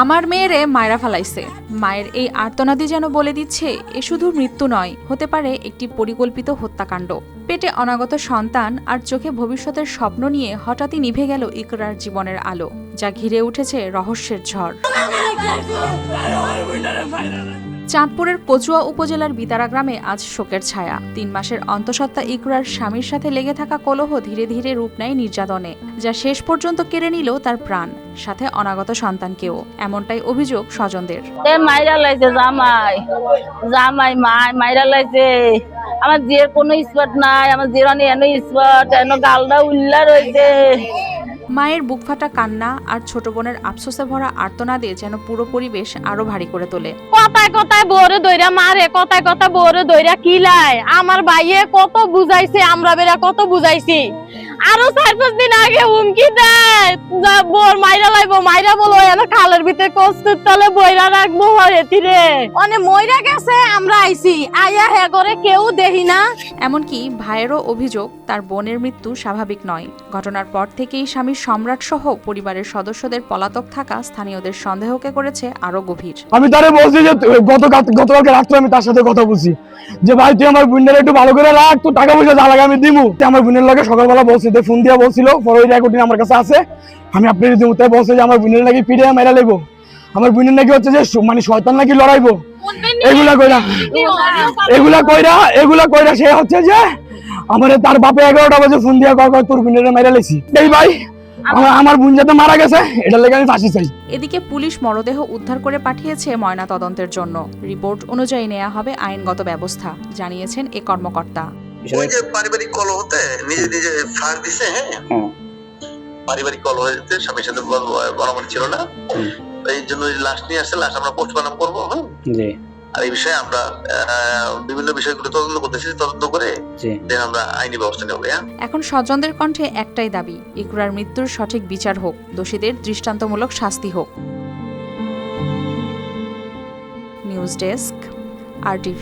আমার মেয়েরে মায়েরা ফালাইছে। মায়ের এই আর্তনাদি যেন বলে দিচ্ছে এ শুধু মৃত্যু নয়, হতে পারে একটি পরিকল্পিত হত্যাকাণ্ড। পেটে অনাগত সন্তান আর চোখে ভবিষ্যতের স্বপ্ন নিয়ে হঠাৎই নিভে গেল ইকরার জীবনের আলো, যা ঘিরে উঠেছে রহস্যের ঝড়। চাঁদপুরের কচুয়া উপজেলার বিতারা গ্রামে আজ শোকের ছায়া। ৩ মাসের অন্তঃসত্ত্বা ইকরার স্বামীর সাথে লেগে থাকা কলহ ধীরে ধীরে রূপ নেয় নির্যাতনে, যা শেষ পর্যন্ত কেড়ে নিল তার প্রাণ, সাথে অনাগত সন্তানকেও। এমনটাই অভিযোগ স্বজনদের। মাইরা লাইছে জামাই জামাই মাইরা লাইছে। আমার জিয়ের কোনো স্পট নাই, আমার জিয়ের এনো স্পট, এনো গালটা উল্লা রয়েছে। মায়ের বুকফাটা কান্না আর ছোট বোনের আফসোসে ভরা আর্তনাদে যেন পুরো পরিবেশ আরো ভারী করে তোলে। কথায় কথায় বউরে দইরা মারে, কথায় কথা বউরে দইরা কিলায়। আমার ভাইয়ে কত বুঝাইছে, আমরা বেরা কত বুঝাইছি। আরো 4-5 দিন আগে হুমকি দেয় বোর মাইরা লাইবো, মাইরা বলো এনে খালের ভিতরে কস্তুর তলে বইরা রাখবো হয়েতিরে। অনে মইরা গেছে, আমরা আইছি আয়া হে করে কেউ দেখি না। এমনকি ভাইয়েরও অভিযোগ তার বোনের মৃত্যু স্বাভাবিক নয়। ঘটনার পর থেকেই স্বামী সম্রাট সহ পরিবারের সদস্যদের পলাতক থাকা স্থানীয়দের সন্দেহকে করেছে আরো গভীর। আমি তারে বলছি যে গতকালকে রাত্রে আমি তার সাথে কথা বলছি যে ভাই তুই আমার বোনের একটু ভালো করে রাখ, তো টাকা পয়সা যা লাগে আমি দিমু। আমার বোনের লগে সকালবেলা বলছি, ফোন দিয়া বলছিল, পরে ওই রেকর্ডিং আমার কাছে আছে, আমি আপনার দিমু। তাই বলছে যে আমার বোনের নাকি পিড়ে মেরা লাইবো, আমার বোনের নাকি হচ্ছে যে মানে শয়তান নাকি লড়াইবো। এগুলা কইরা সে হচ্ছে যে আমার তার বাপে 11টা বাজে ফোন দিয়া কয় তোর বোনের মেরা লাইছি। এই ভাই আমার বোন যাতে মারা গেছে, এটার লেগে আমি ফাঁসি চাই। এদিকে পুলিশ মরদেহ উদ্ধার করে পাঠিয়েছে ময়না তদন্তের জন্য। রিপোর্ট অনুযায়ী নেওয়া হবে আইনগত ব্যবস্থা, জানিয়েছেন এ কর্মকর্তা। ওই যে পারিবারিক কলহতে নিজে নিজে ফাঁস দিছে। হ্যাঁ, পারিবারিক কলহতে স্বামীর সাথে বরাবর ছিল না, এই জন্য লাশ নিয়ে আসছে। লাশ আমরা পোস্টমর্টম করবো। আর এই বিষয়ে আমরা বিভিন্ন বিষয়গুলো তদন্ত করতেছি, তদন্ত করে আমরা আইনি ব্যবস্থা নেব। এখন স্বজনদের কণ্ঠে একটাই দাবি, ইকরার মৃত্যুর সঠিক বিচার হোক, দোষীদের দৃষ্টান্তমূলক শাস্তি হোক। News desk, RTV।